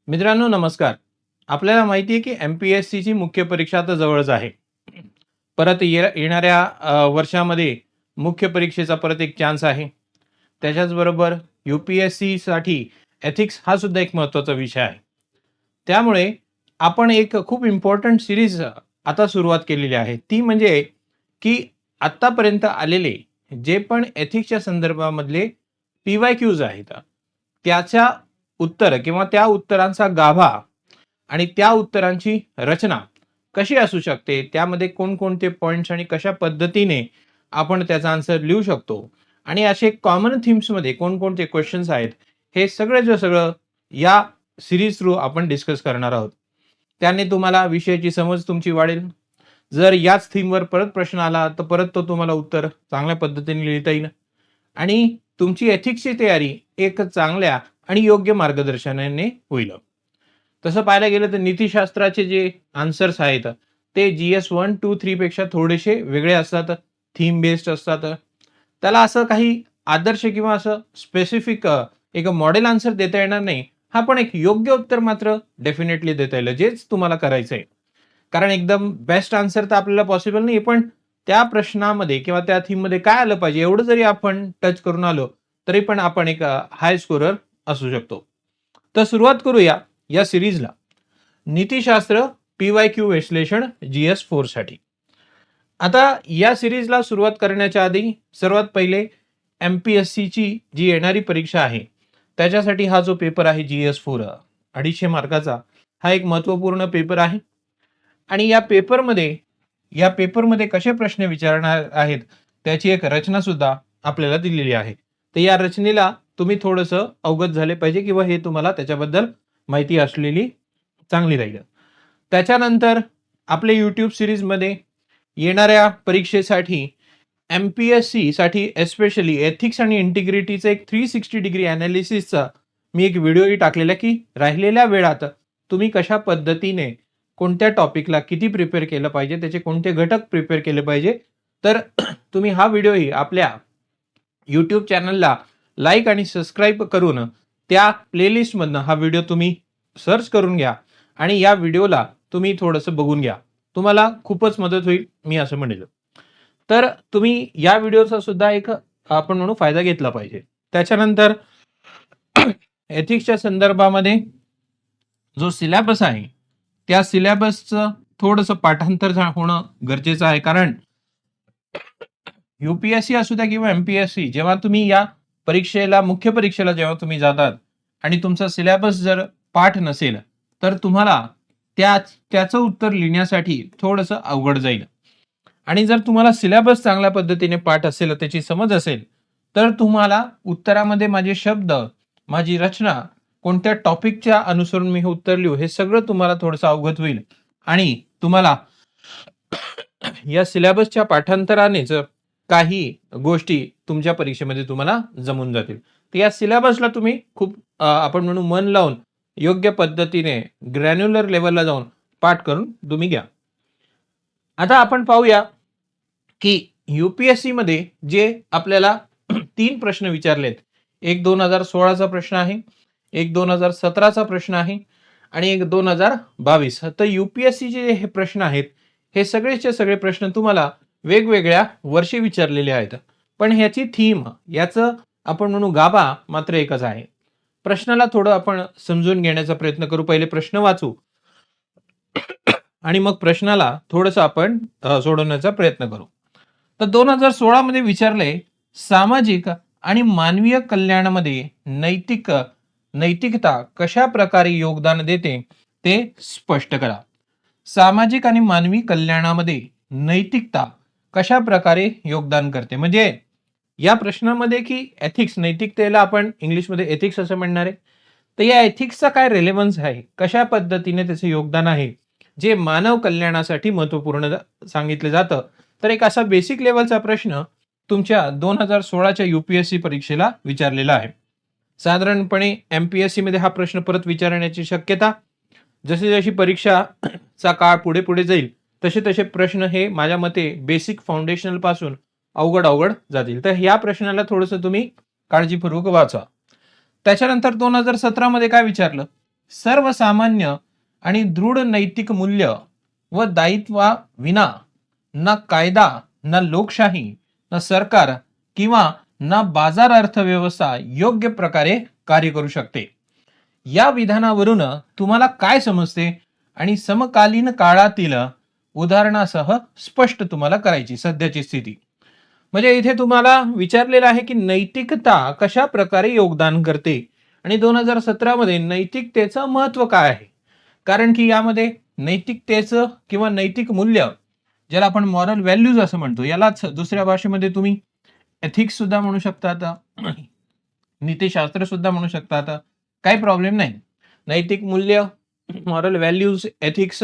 मित्रांनो नमस्कार. आपल्याला माहिती आहे की एम-पी-एस-सीची मुख्य परीक्षा आता जवळच आहे. परत येणाऱ्या वर्षामध्ये मुख्य परीक्षेचा परत एक चान्स आहे. त्याच्याचबरोबर यू-पी-एस-सीसाठी एथिक्स हा सुद्धा एक महत्त्वाचा विषय आहे. त्यामुळे आपण एक खूप इम्पोर्टंट सीरीज आता सुरुवात केलेली आहे. ती म्हणजे की आत्तापर्यंत आलेले जे पण एथिक्सच्या संदर्भामधले पी-वाय-क्यूज आहेत, त्याच्या उत्तर किंवा त्या उत्तरांचा गाभा आणि त्या उत्तरांची रचना कशी असू शकते, त्यामध्ये कोणकोणते पॉइंट्स आणि कशा पद्धतीने आपण त्याचा आन्सर लिहू शकतो आणि असे कॉमन थीम्समध्ये कोणकोणते क्वेश्चन्स आहेत, हे सगळं या सीरीज थ्रू आपण डिस्कस करणार आहोत. त्याने तुम्हाला विषयाची समज तुमची वाढेल. जर याच थीमवर परत प्रश्न आला तर परत तो तुम्हाला उत्तर चांगल्या पद्धतीने लिहिता येईल आणि तुमची एथिक्सची तयारी एक चांगल्या आणि योग्य मार्गदर्शनाने होईल. तसं पाहायला गेलं तर नीतिशास्त्राचे जे आन्सर्स आहेत ते GS 1, 2, 3 पेक्षा थोडेसे वेगळे असतात, थीम बेस्ड असतात. त्याला असं काही आदर्श किंवा असं स्पेसिफिक एक मॉडेल आन्सर देता येणार नाही. हा पण एक योग्य उत्तर मात्र डेफिनेटली देता येईल, जेच तुम्हाला करायचंय. कारण एकदम बेस्ट आन्सर तर आपल्याला पॉसिबल नाही, पण त्या प्रश्नामध्ये किंवा त्या थीममध्ये काय आलं पाहिजे एवढं जरी आपण टच करून आलो तरी पण आपण एक हाय स्कोरर असू शकतो. तर सुरुवात करूया या सिरीजला. नीतिशास्त्र पी-वाय-क्यू विश्लेषण GS 4 साठी. आता या सिरीजला सुरुवात करण्याच्या आधी सर्वात पहिले एम-पी-एस-सीची जी येणारी परीक्षा आहे त्याच्यासाठी हा जो पेपर आहे GS 4 250 मार्काचा हा एक महत्त्वपूर्ण पेपर आहे. आणि या पेपरमध्ये कसे प्रश्न विचारणार आहेत त्याची एक रचना सुद्धा आपल्याला दिलेली आहे. तर या रचनेला तुम्ही थोडंसं अवगत झाले पाहिजे किंवा हे तुम्हाला त्याच्याबद्दल माहिती असलेली चांगली राहील. त्याच्यानंतर आपल्या YouTube सीरीजमध्ये येणाऱ्या परीक्षेसाठी एम-पी-एस-सी साठी एस्पेशली एथिक्स आणि इंटिग्रिटीचं एक 360 डिग्री ॲनालिसिसचा मी एक व्हिडिओही टाकलेला की राहिलेल्या वेळात तुम्ही कशा पद्धतीने कोणत्या टॉपिकला किती प्रिपेअर केलं पाहिजे, त्याचे कोणते घटक प्रिपेअर केले पाहिजे. तर तुम्ही हा व्हिडिओही आपल्या YouTube चॅनलला लाईक आणि सबस्क्राईब करून त्या प्लेलिस्टमधनं हा व्हिडिओ तुम्ही सर्च करून घ्या आणि या व्हिडिओला तुम्ही थोडंसं बघून घ्या. तुम्हाला खूपच मदत होईल, मी असं म्हणेल. तर तुम्ही या व्हिडिओचा सुद्धा एक आपण म्हणू फायदा घेतला पाहिजे. त्याच्यानंतर एथिक्सच्या संदर्भामध्ये जो सिलेबस आहे त्या सिलेबसचं थोडंसं पाठांतर होणं गरजेचं आहे. कारण UPSC असू द्या किंवा एम-पी-एस-सी, जेव्हा तुम्ही या मुख्य परीक्षेला जेव्हा तुम्ही जातात आणि तुमचा सिलेबस जर पाठ नसेल तर तुम्हाला त्याचं उत्तर लिहिण्यासाठी थोडंसं अवघड जाईल. आणि जर तुम्हाला सिलेबस चांगल्या पद्धतीने पाठ असेल, त्याची समज असेल, तर तुम्हाला उत्तरामध्ये माझे शब्द, माझी रचना, कोणत्या टॉपिकच्या अनुसरून मी हे उत्तर लिहू, हे सगळं तुम्हाला थोडंसं अवगत होईल आणि तुम्हाला या सिलेबसच्या पाठांतरानेच काही गोष्टी तुमच्या परीक्षेमध्ये तुम्हाला जमून जातील. तर या सिलेबसला तुम्ही खूप आपण म्हणू मन लावून योग्य पद्धतीने ग्रॅन्युलर लेवलला जाऊन पाठ करून तुम्ही घ्या. आता आपण पाहूया की UPSC मध्ये जे आपल्याला 3 प्रश्न विचारलेत. एक 2016चा प्रश्न आहे, एक 2017चा प्रश्न आहे आणि एक 2022. तर UPSC चे हे प्रश्न आहेत, हे सगळेचे सगळे प्रश्न तुम्हाला वेगवेगळ्या वर्षी विचारलेले आहेत. पण ह्याची थीम, याचं आपण म्हणू गाभा मात्र एकच आहे. प्रश्नाला थोडं आपण समजून घेण्याचा प्रयत्न करू. पहिले प्रश्न वाचू आणि मग प्रश्नाला थोडंसं आपण सोडवण्याचा प्रयत्न करू. तर 2016 मध्ये विचारले, सामाजिक आणि मानवीय कल्याणामध्ये नैतिकता कशा प्रकारे योगदान देते ते स्पष्ट करा. सामाजिक आणि मानवी कल्याणामध्ये नैतिकता कशा प्रकारे योगदान करते. म्हणजे या प्रश्नामध्ये की एथिक्स, नैतिकतेला आपण इंग्लिशमध्ये एथिक्स असं म्हणणार आहे. तर या एथिक्सचा काय रेलेव्हन्स आहे, कशा पद्धतीने त्याचे योगदान आहे, जे मानव कल्याणासाठी महत्त्वपूर्ण सांगितलं जातं. तर एक असा बेसिक लेवलचा प्रश्न तुमच्या 2016च्या UPSC परीक्षेला विचारलेला आहे. साधारणपणे एम-पी-एस-सी मध्ये हा प्रश्न परत विचारण्याची शक्यता, जशी जशी परीक्षाचा काळ पुढे पुढे जाईल तसे तसे प्रश्न हे माझ्या मते बेसिक फाउंडेशनल पासून अवघड जातील. तर या प्रश्नाला थोडंसं तुम्ही काळजीपूर्वक वाचा. त्याच्यानंतर 2017 मध्ये काय विचारलं, सर्वसामान्य आणि दृढ नैतिक मूल्य व दायित्वा विना ना कायदा, ना लोकशाही, ना सरकार किंवा ना बाजार अर्थव्यवस्था योग्य प्रकारे कार्य करू शकते. या विधानावरून तुम्हाला काय समजते आणि समकालीन काळातील उदाहरणासह स्पष्ट तुम्हाला करायची सध्याची स्थिती. म्हणजे इथे तुम्हाला विचारलेलं आहे की नैतिकता कशा प्रकारे योगदान करते आणि 2017 मध्ये नैतिकतेचं महत्व काय आहे. कारण की यामध्ये नैतिकतेचं किंवा नैतिक मूल्य, ज्याला आपण मॉरल व्हॅल्यूज असं म्हणतो, यालाच दुसऱ्या भाषेमध्ये तुम्ही एथिक्स सुद्धा म्हणू शकता, नीतिशास्त्र सुद्धा म्हणू शकता, काही प्रॉब्लेम नाही. नैतिक मूल्य, मॉरल व्हॅल्यूज, एथिक्स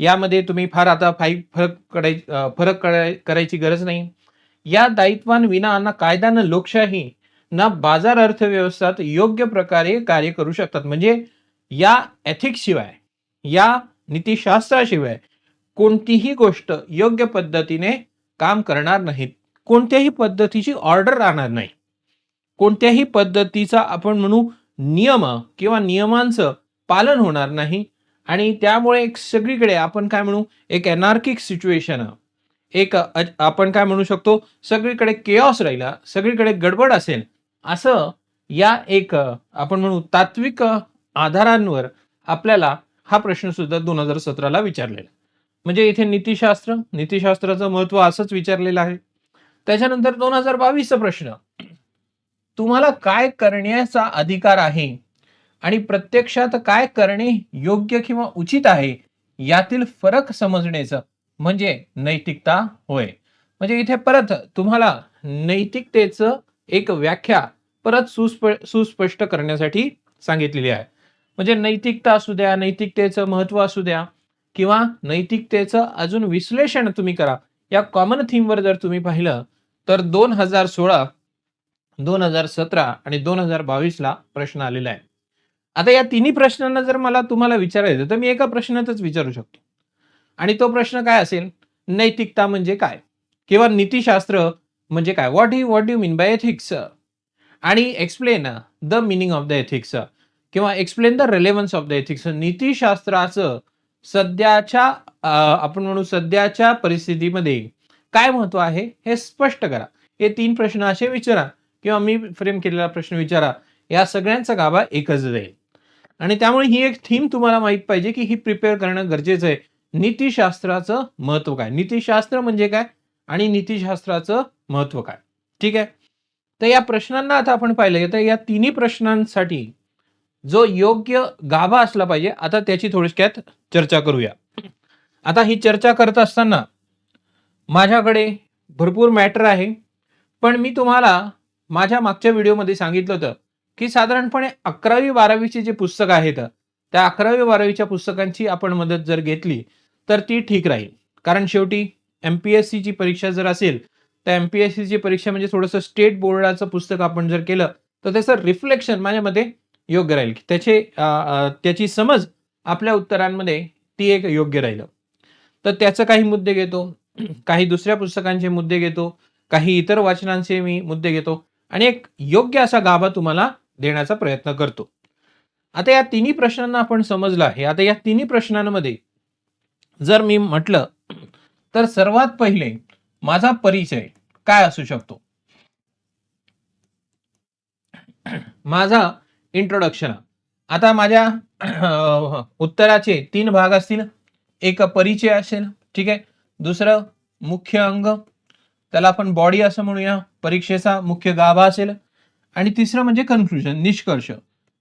यामध्ये तुम्ही फार आता फरक करायची गरज नाही. या दायित्वान विना ना कायदा, ना लोकशाही, ना बाजार अर्थव्यवस्थेत योग्य प्रकारे कार्य करू शकतात. म्हणजे या एथिक्स शिवाय, या नीतिशास्त्राशिवाय कोणतीही गोष्ट योग्य पद्धतीने काम करणार नाहीत. कोणत्याही पद्धतीची ऑर्डर राहणार नाही. कोणत्याही पद्धतीचा आपण म्हणू नियम किंवा नियमांचं पालन होणार नाही आणि त्यामुळे एक सगळीकडे आपण काय म्हणू, एक अनार्किक सिच्युएशन, एक आपण काय म्हणू शकतो, सगळीकडे केऑस राहिला, सगळीकडे गडबड असेल, असं या एक आपण म्हणू तात्विक आधारांवर आपल्याला हा प्रश्न सुद्धा 2017ला विचारलेला. म्हणजे इथे नीतिशास्त्राचं महत्व असंच विचारलेलं आहे. त्याच्यानंतर 2022चा प्रश्न, तुम्हाला काय करण्याचा अधिकार आहे आणि प्रत्यक्षात काय करणे योग्य किंवा उचित आहे यातील फरक समजण्याचं म्हणजे नैतिकता होय. म्हणजे इथे परत तुम्हाला नैतिकतेचं एक व्याख्या परत सुस्पष्ट करण्यासाठी सांगितलेली आहे. म्हणजे नैतिकता असू द्या, नैतिकतेचं महत्व असू द्या किंवा नैतिकतेचं अजून विश्लेषण तुम्ही करा, या कॉमन थीमवर जर तुम्ही पाहिलं तर 2016, 2017 आणि 2022ला प्रश्न आलेला आहे. आता या तिन्ही प्रश्नांना जर मला तुम्हाला विचारायचं तर मी एका प्रश्नातच विचारू शकतो आणि तो प्रश्न काय असेल, नैतिकता म्हणजे काय किंवा नीतिशास्त्र म्हणजे काय, what do mean by ethics, आणि explain the meaning of the ethics किंवा explain the relevance of the ethics. नीतिशास्त्राचं सध्याच्या आपण म्हणू सध्याच्या परिस्थितीमध्ये काय महत्व आहे हे स्पष्ट करा. हे 3 प्रश्न असे विचारा किंवा मी फ्रेम केलेला प्रश्न विचारा, या सगळ्यांचा गाभा एकच जाईल. आणि त्यामुळे ही एक थीम तुम्हाला माहित पाहिजे की ही प्रिपेअर करणं गरजेचं आहे. नीतिशास्त्राचं महत्व काय, नीतिशास्त्र म्हणजे काय आणि नीतिशास्त्राचं महत्व काय. ठीक आहे. तर या प्रश्नांना आता आपण पाहिलं तर या तिन्ही प्रश्नांसाठी जो योग्य गाभा असला पाहिजे, आता त्याची थोडक्यात चर्चा करूया. आता ही चर्चा करत असताना माझ्याकडे भरपूर मॅटर आहे, पण मी तुम्हाला माझ्या मागच्या व्हिडिओमध्ये सांगितलं होतं की साधारणपणे 11वी-12वीचे जे पुस्तक आहेत त्या 11वी-12वीच्या पुस्तकांची आपण मदत जर घेतली तर ती ठीक राहील. कारण शेवटी MPSCची परीक्षा जर असेल तर MPSCची परीक्षा म्हणजे थोडंसं स्टेट बोर्डाचं पुस्तक आपण जर केलं तर त्याचं रिफ्लेक्शन माझ्यामध्ये योग्य राहील, त्याची समज आपल्या उत्तरांमध्ये ती एक योग्य राहील. तर त्याचं काही मुद्दे घेतो, काही दुसऱ्या पुस्तकांचे मुद्दे घेतो, काही इतर वाचनांचे मी मुद्दे घेतो आणि एक योग्य असा गाभा तुम्हाला देण्याचा प्रयत्न करतो. आता या तिन्ही प्रश्नांना आपण समजलं आहे. आता या तिन्ही प्रश्नांमध्ये जर मी म्हटलं तर सर्वात पहिले माझा परिचय काय असू शकतो, माझा इंट्रोडक्शन. आता माझ्या उत्तराचे 3 भाग असतील. एक परिचय असेल, ठीक आहे. दुसरं मुख्य अंग, त्याला आपण बॉडी असं म्हणूया, परीक्षेचा मुख्य गाभा असेल. आणि तिसरं म्हणजे कन्क्लुजन, निष्कर्ष.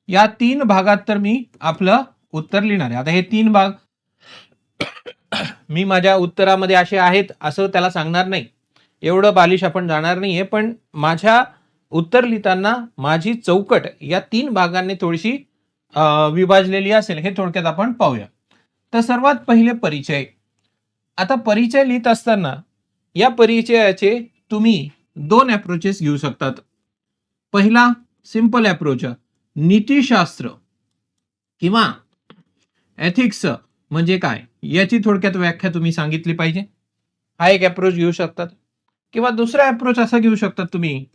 या 3 भागात तर मी आपलं उत्तर लिहिणार आहे. आता हे 3 भाग मी माझ्या उत्तरामध्ये असे आहेत असं त्याला सांगणार नाही, एवढं बालिश आपण जाणार नाहीये, पण माझ्या उत्तर लिहिताना माझी चौकट या 3 भागांनी थोडीशी विभाजलेली असेल, हे थोडक्यात आपण पाहूया. तर सर्वात पहिले परिचय. आता परिचय लिहित असताना या परिचयाचे तुम्ही 2 अप्रोचेस घेऊ शकतात. पहिला सिंपल अप्रोच, नीतिशास्त्र किंवा एथिक्स म्हणजे काय याची थोडक्यात व्याख्या तुम्ही सांगितली पाहिजे, हा एक अप्रोच घेऊ शकतात. किंवा दुसरा अप्रोच असा घेऊ शकतात तुम्ही,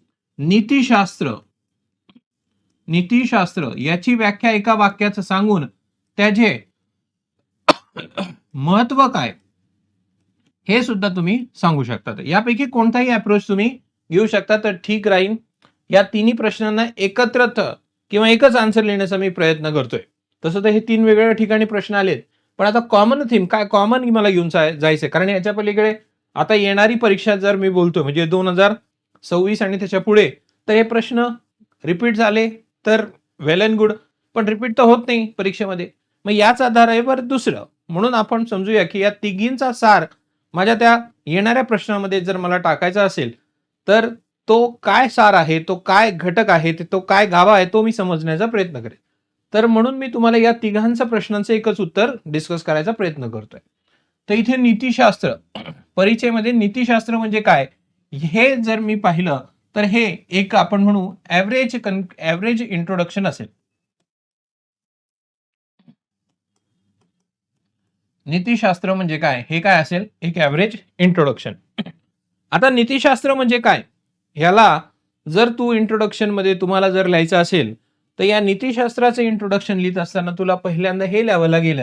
नीतिशास्त्र याची व्याख्या एका वाक्यात सांगून त्याचे महत्व काय हे सुद्धा तुम्ही सांगू शकता. यापैकी कोणताही अप्रोच तुम्ही घेऊ शकता तर ठीक राहील. या तिन्ही प्रश्नांना एकत्र किंवा एकच आन्सर लिहिण्याचा मी प्रयत्न करतोय. तसं तर हे 3 वेगवेगळ्या ठिकाणी प्रश्न आलेत, पण आता कॉमन थीम काय, कॉमन मला घेऊन जायचंय. कारण याच्या पलीकडे आता येणारी परीक्षा जर मी बोलतोय म्हणजे 2026 आणि त्याच्या पुढे, तर हे प्रश्न रिपीट झाले तर वेल अँड गुड, पण रिपीट तर होत नाही परीक्षेमध्ये. मग याच आधारावर दुसरं म्हणून आपण समजूया की या तिघींचा सार माझ्या त्या येणाऱ्या प्रश्नामध्ये जर मला टाकायचा असेल तर तो काय सार आहे, तो काय घटक आहे, तो काय गाभा आहे, तो मी समजण्याचा प्रयत्न करेन. तर म्हणून मी तुम्हाला या तिघांच्या प्रश्नांचं एकच उत्तर डिस्कस करायचा प्रयत्न करतोय. तर इथे नीतिशास्त्र परीक्षेमध्ये नीतिशास्त्र म्हणजे काय हे जर मी पाहिलं तर हे एक आपण म्हणू ऍव्हरेज इंट्रोडक्शन असेल. नीतिशास्त्र म्हणजे काय हे काय असेल, एक ऍव्हरेज इंट्रोडक्शन. आता नीतिशास्त्र म्हणजे काय ह्याला जर तू इंट्रोडक्शन मध्ये तुम्हाला जर लिहायचं असेल तर या नीतिशास्त्राचं इंट्रोडक्शन लिहित असताना तुला पहिल्यांदा हे लिहावं लागेल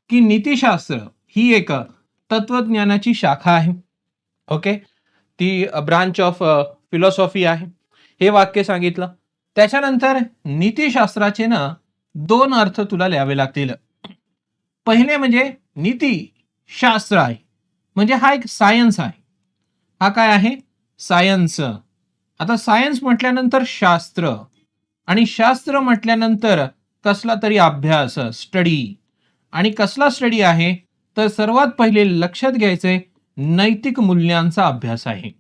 की नीतिशास्त्र ही एक तत्वज्ञानाची शाखा आहे. ओके, ती ब्रांच ऑफ फिलॉसॉफी आहे. हे वाक्य सांगितलं. त्याच्यानंतर नीतिशास्त्राचे ना 2 अर्थ तुला लिहावे लागतील. पहिले म्हणजे नीती शास्त्र आहे म्हणजे हा एक सायन्स आहे. हा काय आहे, सायन्स. आता सायन्स म्हटल्यानंतर शास्त्र, आणि शास्त्र म्हटल्यानंतर कसला तरी अभ्यास, स्टडी. आणि कसला स्टडी आहे तर सर्वात पहिले लक्षात घ्यायचंय नैतिक मूल्यांचा अभ्यास आहे.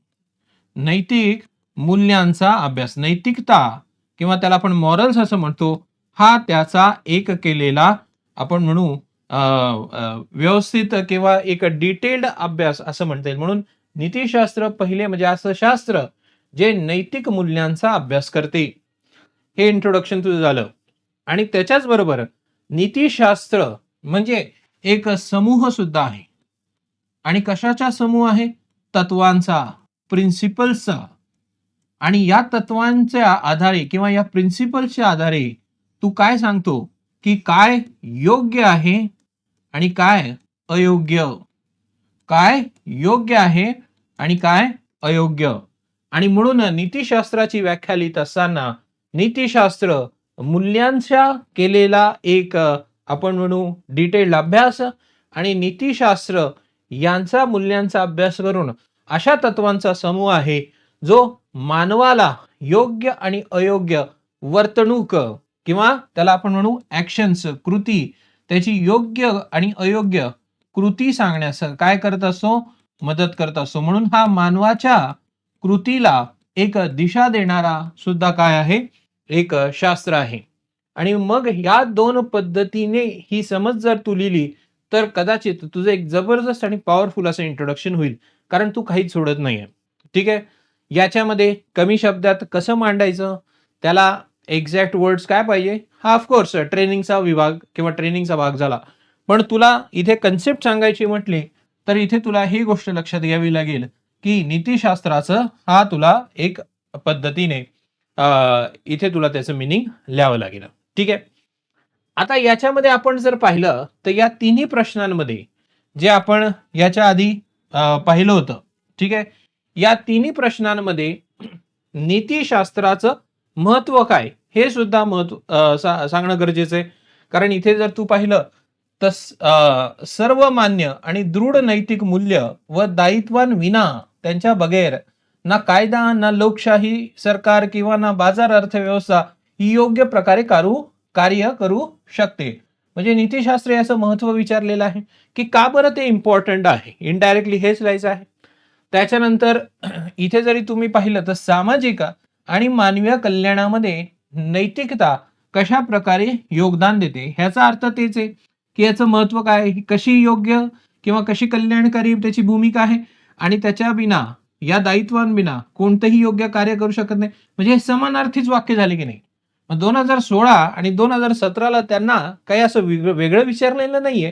नैतिक मूल्यांचा अभ्यास, नैतिकता किंवा त्याला आपण मॉरल्स असं म्हणतो, हा त्याचा एक केलेला आपण म्हणू व्यवस्थित किंवा एक डिटेल्ड अभ्यास असं म्हणता येईल. म्हणून नीतिशास्त्र पहिले म्हणजे असं शास्त्र जे नैतिक मूल्यांचा अभ्यास करते. हे इंट्रोडक्शन तुझं झालं. आणि त्याच्याच बरोबर नीतिशास्त्र म्हणजे एक समूह सुद्धा आहे. आणि कशाचा समूह आहे, तत्वांचा, प्रिन्सिपल्सचा. आणि या तत्वांच्या आधारे किंवा या प्रिन्सिपल्सच्या आधारे तू काय सांगतो की काय योग्य आहे आणि काय अयोग्य, काय योग्य आहे आणि काय अयोग्य. आणि म्हणून नीतिशास्त्राची व्याख्या लिहित असताना नीतिशास्त्र मूल्यांचा केलेला एक आपण म्हणू डिटेल्ड अभ्यास, आणि नीतिशास्त्र यांचा मूल्यांचा अभ्यास करून अशा तत्वांचा समूह आहे जो मानवाला योग्य आणि अयोग्य वर्तणूक किंवा त्याला आपण म्हणू ऍक्शन्स, कृती, त्याची योग्य आणि अयोग्य कृती सांगण्यास काय करत असतो, मदत करत असतो. म्हणून हा मानवाच्या कृतीला एक दिशा देणारा सुद्धा काय आहे, एक शास्त्र आहे. आणि मग या 2 पद्धतीने ही समज जर तू लिहिली तर कदाचित तुझं एक जबरदस्त आणि पॉवरफुल असं इंट्रोडक्शन होईल. कारण तू काहीच सोडत नाहीये. ठीक आहे. याच्यामध्ये कमी शब्दात कसं मांडायचं, त्याला एक्झॅक्ट वर्ड्स काय पाहिजे, हा ऑफकोर्स ट्रेनिंगचा विभाग किंवा ट्रेनिंगचा भाग झाला. पण तुला इथे कन्सेप्ट सांगायची म्हटली तर इथे तुला ही गोष्ट लक्षात घ्यावी लागेल की नीतिशास्त्राचं हा तुला एक पद्धतीने इथे तुला त्याचं मिनिंग लिहावं लागेल. ठीक आहे. आता याच्यामध्ये आपण जर पाहिलं तर या तिन्ही प्रश्नांमध्ये जे आपण याच्या आधी पाहिलं होतं, ठीक आहे, या तिन्ही प्रश्नांमध्ये नीतिशास्त्राचं महत्व काय हे सुद्धा सांगणं गरजेचं आहे. कारण इथे जर तू पाहिलं तर सर्वमान्य आणि दृढ नैतिक मूल्य व दायित्वांविना त्यांच्या बगैर ना कायदा, ना लोकशाही सरकार किंवा ना बाजार अर्थव्यवस्था ही योग्य प्रकारे कार्य करू शकते. म्हणजे नीतिशास्त्र याचं महत्व विचारलेलं आहे की का बरं ते इम्पॉर्टंट आहे, इनडायरेक्टली हेच लिहायचं आहे. त्याच्यानंतर इथे जरी तुम्ही पाहिलं तर सामाजिक आणि मानवीय कल्याणामध्ये नैतिकता कशा प्रकारे योगदान देते, ह्याचा अर्थ तेच आहे की याचं महत्व काय आहे, कशी योग्य किंवा कशी कल्याणकारी त्याची भूमिका आहे, आणि त्याच्या बिना या दायित्वांविना कोणतंही योग्य कार्य करू शकत नाही. म्हणजे हे समानार्थीच वाक्य झाले की नाही. 2016 आणि 2017ला त्यांना काही असं वेगळं विचारलेलं नाहीये.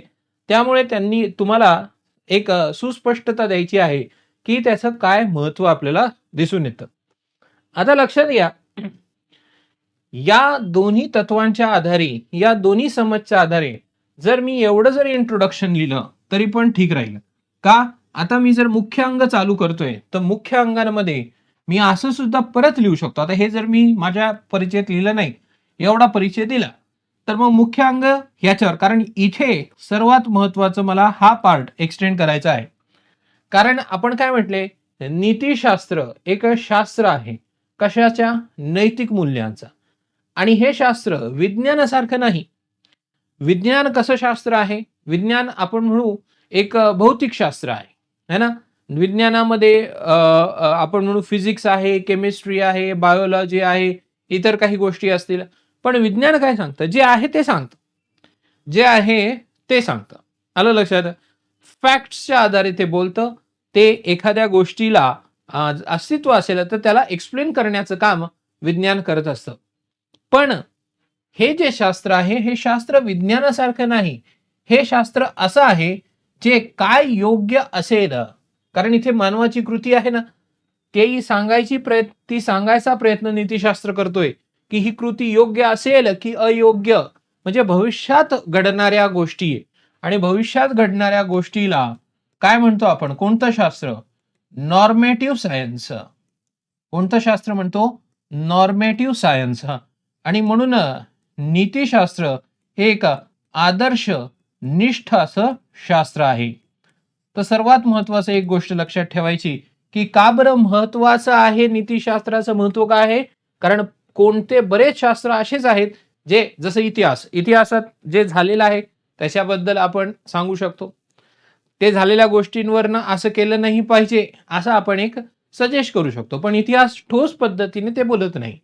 त्यामुळे त्यांनी तुम्हाला एक सुस्पष्टता द्यायची आहे की त्याचं काय महत्व आपल्याला दिसून येतं. आता लक्षात घ्या, या दोन्ही तत्वांच्या आधारे, या दोन्ही समजच्या आधारे जर मी एवढं जर इंट्रोडक्शन लिहिलं तरी पण ठीक राहील. का? आता मी जर मुख्य अंग चालू करतोय, तर मुख्य अंगांमध्ये मी असं सुद्धा परत लिहू शकतो. आता हे जर मी माझ्या परिचयात लिहिलं नाही, एवढा परिचय दिला, तर मग मुख्य अंग ह्याच्यावर, कारण इथे सर्वात महत्वाचं मला हा पार्ट एक्सटेंड करायचा आहे. कारण आपण काय म्हटले, नीतिशास्त्र एक शास्त्र आहे. कशाच्या? नैतिक मूल्यांचा. आणि हे शास्त्र विज्ञानासारखं नाही. विज्ञान कसं शास्त्र आहे? विज्ञान आपण म्हणू एक भौतिक शास्त्र आहे, है ना? विज्ञानामध्ये आपण म्हणू फिजिक्स आहे, केमिस्ट्री आहे, बायोलॉजी आहे, इतर काही गोष्टी असतील. पण विज्ञान काय सांगतं? जे आहे ते सांगतं. जे आहे ते सांगतं. आलं लक्षात? फॅक्ट्सच्या आधारे ते बोलतं. ते एखाद्या गोष्टीला अस्तित्व असेल तर त्याला एक्सप्लेन करण्याचं काम विज्ञान करत असतं. पण हे जे शास्त्र आहे, हे शास्त्र विज्ञानासारखं नाही. हे शास्त्र असं आहे जे काय योग्य असेल, कारण इथे मानवाची कृती आहे ना, ती सांगायचा प्रयत्न नीतिशास्त्र करतोय की ही कृती योग्य असेल की अयोग्य, म्हणजे भविष्यात घडणाऱ्या गोष्टी. आणि भविष्यात घडणाऱ्या गोष्टीला काय म्हणतो आपण? कोणतं शास्त्र? नॉर्मेटिव्ह सायन्स. कोणतं शास्त्र म्हणतो? नॉर्मेटिव्ह सायन्स. आणि म्हणून नीतिशास्त्र हे एक आदर्श निष्ठ असं शास्त्र आहे. तर सर्वात महत्वाचं एक गोष्ट लक्षात ठेवायची की का बरं महत्वाचं आहे नीतिशास्त्राचं महत्व काय आहे? कारण कोणते बरेच शास्त्र असेच आहेत जे, जसं इतिहासात जे झालेलं आहे त्याच्याबद्दल आपण सांगू शकतो. ते झालेल्या गोष्टींवरनं असं केलं नाही पाहिजे असं आपण एक सजेस्ट करू शकतो. पण इतिहास ठोस पद्धतीने ते बोलत नाही.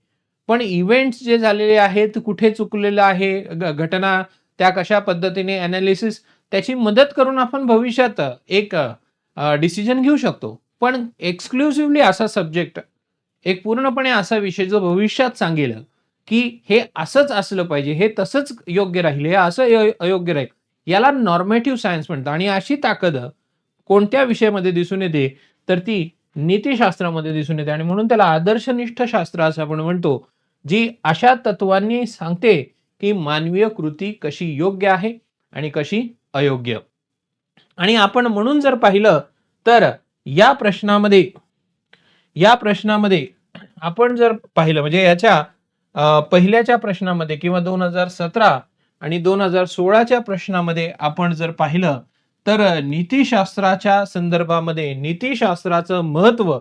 पण इव्हेंट्स जे झालेले आहेत, कुठे चुकलेलं आहे, घटना त्या कशा पद्धतीने अनालिसिस, त्याची मदत करून आपण भविष्यात एक डिसिजन घेऊ शकतो. पण एक्सक्लुसिव्हली असा सब्जेक्ट, एक पूर्णपणे असा विषय जो भविष्यात सांगेल की हे असंच असलं पाहिजे, हे तसंच योग्य राहील, हे असं अयोग्य राहील, याला नॉर्मेटिव्ह सायन्स म्हणतात. आणि अशी ताकद कोणत्या विषयामध्ये दिसून येते? तर ती नीतिशास्त्रामध्ये दिसून येते. आणि म्हणून त्याला आदर्शनिष्ठ शास्त्र असं आपण म्हणतो, जी अशा तत्वांनी सांगते की मानवीय कृती कशी योग्य आहे आणि कशी अयोग्य. आणि आपण म्हणून जर पाहिलं तर या प्रश्नामध्ये आपण जर पाहिलं, म्हणजे याच्या पहिल्याच्या प्रश्नामध्ये किंवा 2017 आणि 2016च्या प्रश्नामध्ये आपण जर पाहिलं तर नीतिशास्त्राच्या संदर्भामध्ये नीतिशास्त्राचं महत्व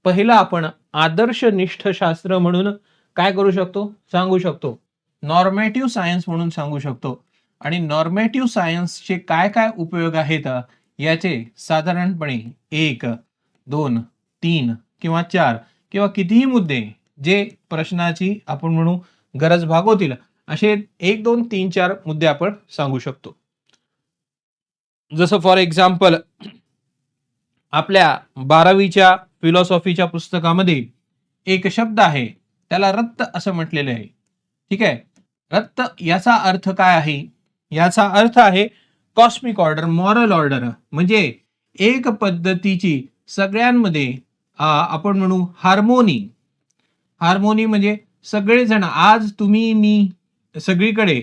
पहिलं आपण आदर्शनिष्ठ शास्त्र म्हणून काय करू शकतो? सांगू शकतो. नॉर्मेटिव्ह सायन्स म्हणून सांगू शकतो. आणि नॉर्मेटिव्ह सायन्सचे काय काय उपयोग आहेत याचे साधारणपणे 1, 2, 3 किंवा 4 किंवा कितीही मुद्दे जे प्रश्नाची आपण म्हणू गरज भागवतील, असे 1, 2, 3, 4 मुद्दे आपण सांगू शकतो. जसं फॉर एक्झाम्पल आपल्या 12वीच्या फिलॉसॉफीच्या पुस्तकामध्ये एक शब्द आहे, त्याला रत्त असं म्हटलेलं आहे. ठीक आहे? रत्त याचा अर्थ काय आहे? याचा अर्थ आहे कॉस्मिक ऑर्डर, मॉरल ऑर्डर. म्हणजे एक पद्धतीची सगळ्यांमध्ये आपण म्हणू हार्मोनी म्हणजे सगळेजण, आज तुम्ही मी सगळीकडे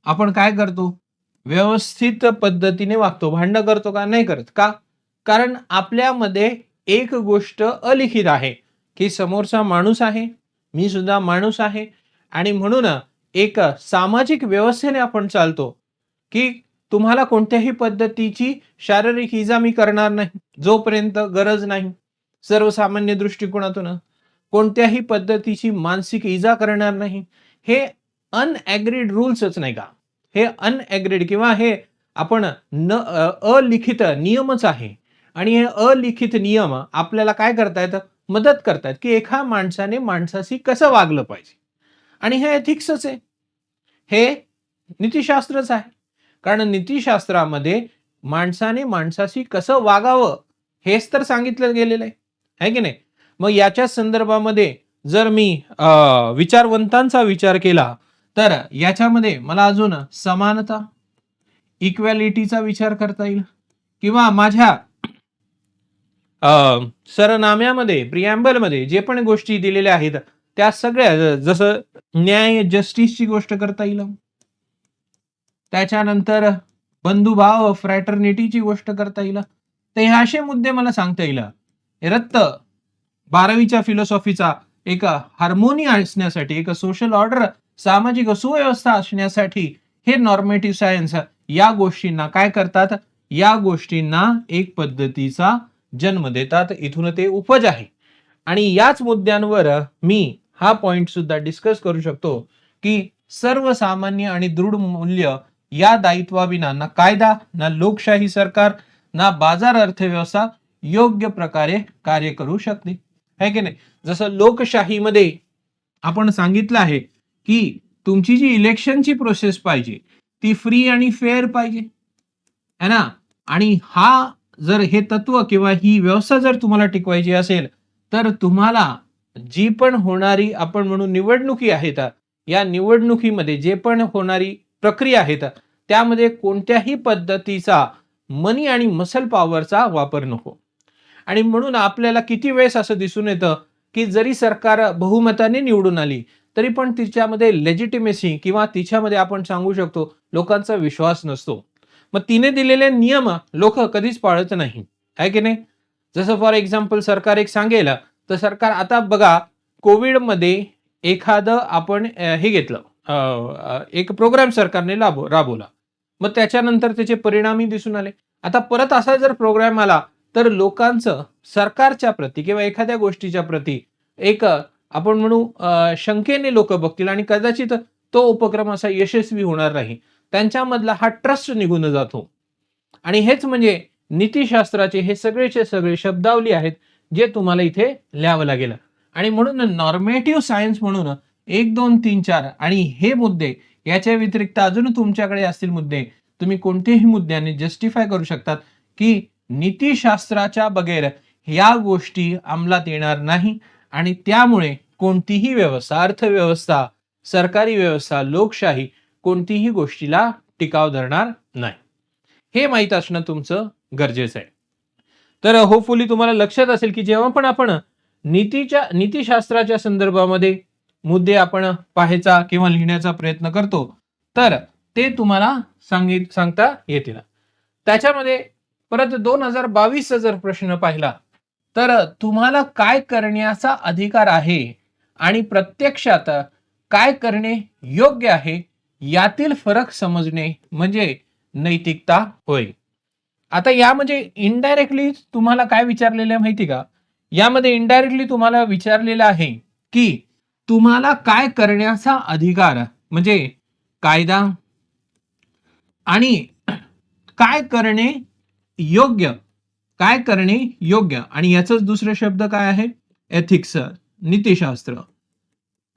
आपण काय करतो? व्यवस्थित पद्धतीने वागतो. भांडण करतो का? नाही करत. का? कारण आपल्यामध्ये एक गोष्ट अलिखित आहे की समोरचा माणूस आहे, मी सुद्धा माणूस आहे. आणि म्हणून एक सामाजिक व्यवस्थेने आपण चालतो की तुम्हाला कोणत्याही पद्धतीची शारीरिक इजा मी करणार नाही जोपर्यंत गरज नाही. सर्वसामान्य दृष्टिकोनातून कोणत्याही पद्धतीची मानसिक इजा करणार नाही. हे अनएग्रीड रूल्सच नाही का? हे अनएग्रीड किंवा हे आपण अलिखित नियमच आहे. आणि हे अलिखित नियम आपल्याला काय करतायत? मदत करतायत की एका माणसाने माणसाशी कसं वागलं पाहिजे. आणि हे एथिक्सच आहे, हे नीतिशास्त्रच आहे. कारण नीतिशास्त्रामध्ये माणसाने माणसाशी कसं वागावं हेच तर सांगितलं गेलेलं आहे की नाही? मग याच्या संदर्भामध्ये जर मी विचारवंतांचा विचार केला तर याच्यामध्ये मला अजून समानता, इक्वॅलिटीचा विचार करता येईल. किंवा माझ्या सरनाम्यामध्ये, प्रिॲम्बलमध्ये जे पण गोष्टी दिलेल्या आहेत त्या सगळ्या, जसं न्याय, जस्टिसची गोष्ट करता येईल. त्याच्यानंतर बंधुभाव, फ्रॅटर्निटीची गोष्ट करता येईल. तर हे असे मुद्दे मला सांगता येईल. रत्त 12वीच्या फिलॉसॉफीचा एक हार्मोनी असण्यासाठी, एक सोशल ऑर्डर, सामाजिक सुव्यवस्था असण्यासाठी हे नॉर्मेटिव्ह सायन्स या गोष्टींना काय करतात, या गोष्टींना एक पद्धतीचा जन्म देतात. इथून ते उपज आहे. आणि याच मुद्द्यांवर मी हा पॉइंट सुद्धा डिस्कस करू शकतो की सर्वसामान्य आणि दृढ मूल्य या दायित्वाविना ना कायदा, ना लोकशाही सरकार, ना बाजार अर्थव्यवस्था योग्य प्रकारे कार्य करू शकते, है की नाही. जसं लोकशाहीमध्ये आपण सांगितलं आहे की तुमची जी इलेक्शनची प्रोसेस पाहिजे ती फ्री आणि फेअर पाहिजे, है ना. आणि हा जर हे तत्व किंवा ही व्यवस्था जर तुम्हाला टिकवायची असेल तर तुम्हाला जी पण होणारी आपण म्हणून निवडणुकी आहेत, या निवडणुकीमध्ये जे पण होणारी प्रक्रिया आहेत त्यामध्ये कोणत्याही पद्धतीचा मनी आणि मसल पॉवरचा वापर नको. आणि म्हणून आपल्याला किती वेळेस असं दिसून येतं की जरी सरकार बहुमताने निवडून आली तरी पण तिच्यामध्ये लेजिटिमेसी किंवा तिच्यामध्ये आपण सांगू शकतो लोकांचा विश्वास नसतो. मग तिने दिलेले नियम लोक कधीच पाळत नाही, आहे की नाही. जसं फॉर एक्झाम्पल सरकार एक सांगेल तर सरकार आता बघा कोविडमध्ये एखादं आपण हे घेतलं, एक प्रोग्राम सरकारने राबवला, मग त्याच्यानंतर त्याचे परिणामही दिसून आले. आता परत असा जर प्रोग्राम आला तर लोकांचं सरकारच्या प्रती किंवा एखाद्या गोष्टीच्या प्रती एक आपण म्हणू शंकेने लोक बघतील आणि कदाचित तो उपक्रम असा यशस्वी होणार नाही. त्यांच्यामधला हा ट्रस्ट निघून जातो. आणि हेच म्हणजे नीतिशास्त्राचे हे सगळेचे सगळे शब्दावली आहेत जे तुम्हाला इथे लिहावं लागेल. आणि म्हणून नॉर्मेटिव्ह सायन्स म्हणून 1, 2, 3, 4 आणि हे मुद्दे याच्या व्यतिरिक्त अजून तुमच्याकडे असतील मुद्दे तुम्ही कोणतेही मुद्द्याने जस्टिफाय करू शकतात की नीतिशास्त्राच्या बगैर या गोष्टी अंमलात येणार नाही आणि त्यामुळे कोणतीही व्यवस्था, अर्थव्यवस्था, सरकारी व्यवस्था, लोकशाही कोणतीही गोष्टीला टिकाव धरणार नाही. हे माहीत असणं तुमचं गरजेचं आहे. तर होपफुली तुम्हाला लक्षात असेल की जेव्हा पण आपण नीतिशास्त्राच्या संदर्भामध्ये मुद्दे आपण पाहायचा किंवा लिहिण्याचा प्रयत्न करतो तर ते तुम्हाला सांगता येतील. त्याच्यामध्ये परत 2022 जर प्रश्न पाहिला तर तुम्हाला काय करण्याचा अधिकार आहे आणि प्रत्यक्षात काय करणे योग्य आहे यातील फरक समजणे म्हणजे नैतिकता होय. आता यामध्ये इनडायरेक्टली तुम्हाला काय विचारलेलं आहे माहिती का, यामध्ये इनडायरेक्टली तुम्हाला विचारलेलं आहे की तुम्हाला काय करण्याचा अधिकार म्हणजे कायदा आणि काय करणे योग्य, काय करणे योग्य आणि याचाच दुसरा शब्द काय आहे एथिक्स, नीतिशास्त्र.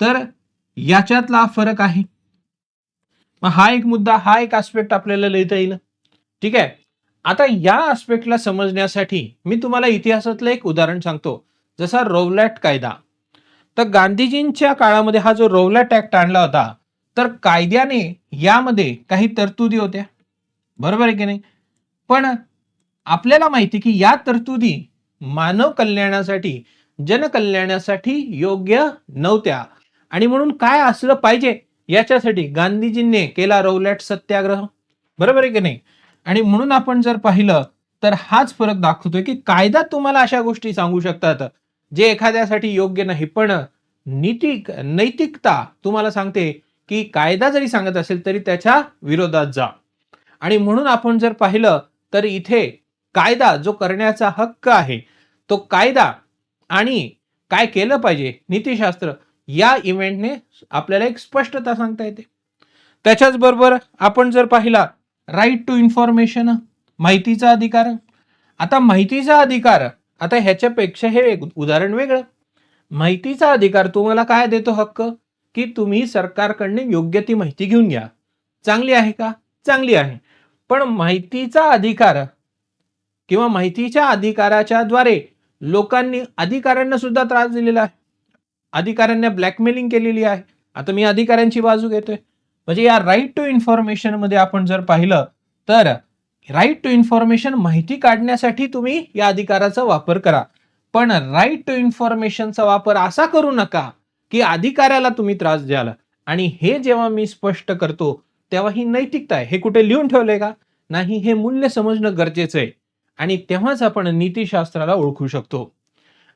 तर याच्यातला फरक आहे. मग हा एक मुद्दा, हा एक आस्पेक्ट आपल्याला लिहिता येईल. ठीक आहे. आता या आस्पेक्टला समजण्यासाठी मी तुम्हाला इतिहासातलं एक उदाहरण सांगतो. जसा रौलॅट कायदा. तर गांधीजींच्या काळामध्ये हा जो रौलॅट ऍक्ट आणला होता तर कायद्याने यामध्ये काही तरतुदी होत्या, बरोबर आहे की नाही. पण आपल्याला माहिती की या तरतुदी मानव कल्याणासाठी, जनकल्याणासाठी योग्य नव्हत्या आणि म्हणून काय असलं पाहिजे याच्यासाठी गांधीजींनी केला रौलॅट सत्याग्रह, बरोबर आहे की नाही. आणि म्हणून आपण जर पाहिलं तर हाच फरक दाखवतोय की कायदा तुम्हाला अशा गोष्टी सांगू शकतात जे एखाद्यासाठी योग्य नाही, पण नैतिकता तुम्हाला सांगते की कायदा जरी सांगत असेल तरी त्याच्या विरोधात जा. आणि म्हणून आपण जर पाहिलं तर इथे कायदा जो करण्याचा हक्क आहे तो कायदा आणि काय केलं पाहिजे नीतिशास्त्र या इव्हेंटने आपल्याला एक स्पष्टता सांगता येते. त्याच्याच बरोबर आपण जर पाहिला राईट टू इन्फॉर्मेशन, माहितीचा अधिकार. आता माहितीचा अधिकार, आता ह्याच्यापेक्षा हे एक उदाहरण वेगळं. माहितीचा अधिकार तुम्हाला काय देतो हक्क की तुम्ही सरकारकडनं योग्य ती माहिती घेऊन घ्या. चांगली आहे का? चांगली आहे. पण माहितीचा अधिकार किंवा माहितीच्या अधिकाराच्या द्वारे लोकांनी अधिकाऱ्यांना सुद्धा त्रास दिलेला आहे, अधिकाऱ्यांना ब्लॅकमेलिंग केलेली आहे. आता मी अधिकाऱ्यांची बाजू घेतोय. म्हणजे या राईट टू इन्फॉर्मेशन मध्ये आपण जर पाहिलं तर राईट टू इन्फॉर्मेशन माहिती काढण्यासाठी तुम्ही या अधिकाराचा वापर करा, पण राईट टू इन्फॉर्मेशनचा वापर असा करू नका की अधिकाऱ्याला तुम्ही त्रास द्याल. आणि हे जेव्हा मी स्पष्ट करतो तेव्हा ही नैतिकता आहे. हे कुठे लिहून ठेवलंय का? नाही हे मूल्य समजणं गरजेचं आहे आणि तेव्हाच आपण नीतिशास्त्राला ओळखू शकतो.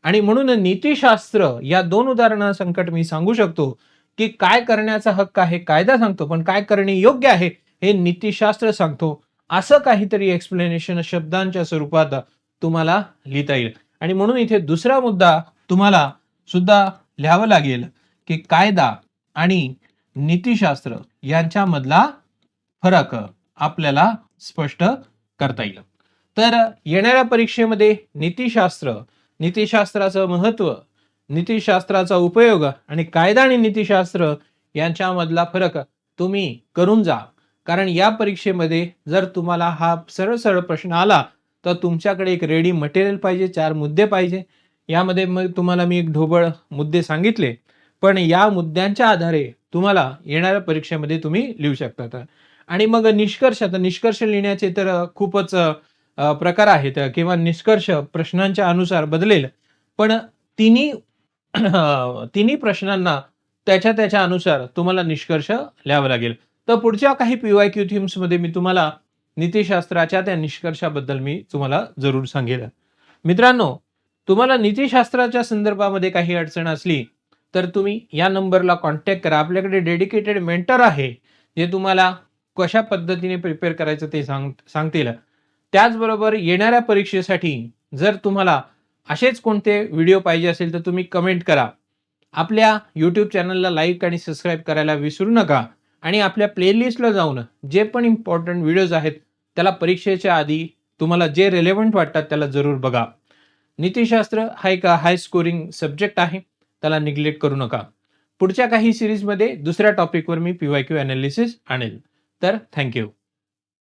आणि म्हणून नीतिशास्त्र या 2 उदाहरणासंकट मी सांगू शकतो, की काय करण्याचा हक्क आहे कायदा सांगतो, पण काय करणे योग्य आहे हे नीतिशास्त्र सांगतो. असं काहीतरी एक्सप्लेनेशन शब्दांच्या स्वरूपात तुम्हाला लिहिता येईल. आणि म्हणून इथे दुसरा मुद्दा तुम्हाला सुद्धा लिहावं लागेल, की कायदा आणि नीतिशास्त्र यांच्यामधला फरक आपल्याला स्पष्ट करता येईल. तर येणाऱ्या परीक्षेमध्ये नीतिशास्त्राचं महत्त्व, नीतिशास्त्राचा उपयोग आणि कायदा आणि नीतिशास्त्र यांच्यामधला फरक तुम्ही करून जा. कारण या परीक्षेमध्ये जर तुम्हाला हा सरळ प्रश्न आला, तर तुमच्याकडे एक रेडी मटेरियल पाहिजे, 4 मुद्दे पाहिजे. यामध्ये मग तुम्हाला मी एक ढोबळ मुद्दे सांगितले, पण या मुद्द्यांच्या आधारे तुम्हाला येणाऱ्या परीक्षेमध्ये तुम्ही लिहू शकतात. आणि मग निष्कर्ष लिहिण्याचे तर खूपच प्रकार आहेत किंवा निष्कर्ष प्रश्नांच्या अनुसार बदलेल. पण तिन्ही तिन्ही प्रश्नांना त्याच्या अनुसार तुम्हाला निष्कर्ष लिहावा लागेल. तर पुढच्या काही PYQ थीम्समध्ये मी तुम्हाला नीतिशास्त्राच्या त्या निष्कर्षाबद्दल मी तुम्हाला जरूर सांगेल. मित्रांनो, तुम्हाला नीतिशास्त्राच्या संदर्भामध्ये काही अडचण असली, तर तुम्ही या नंबरला कॉन्टॅक्ट करा. आपल्याकडे डेडिकेटेड मेंटर आहे, जे तुम्हाला कशा पद्धतीने प्रिपेअर करायचं ते सांगतील. त्याचबरोबर येणाऱ्या परीक्षेसाठी जर तुम्हाला असेच कोणते व्हिडिओ पाहिजे असेल, तर तुम्ही कमेंट करा. आपल्या YouTube चॅनलला लाईक आणि सबस्क्राईब करायला विसरू नका आणि आपल्या प्लेलिस्टला जाऊन जे पण इम्पॉर्टंट व्हिडिओज आहेत, त्याला परीक्षेच्या आधी तुम्हाला जे रिलेव्हंट वाटतात त्याला जरूर बघा. नीतिशास्त्र हा एक हाय स्कोरिंग सब्जेक्ट आहे, त्याला निग्लेक्ट करू नका. पुढच्या काही सिरीजमध्ये दुसऱ्या टॉपिकवर मी PYQ एनालिसिस आणेल. तर थँक्यू.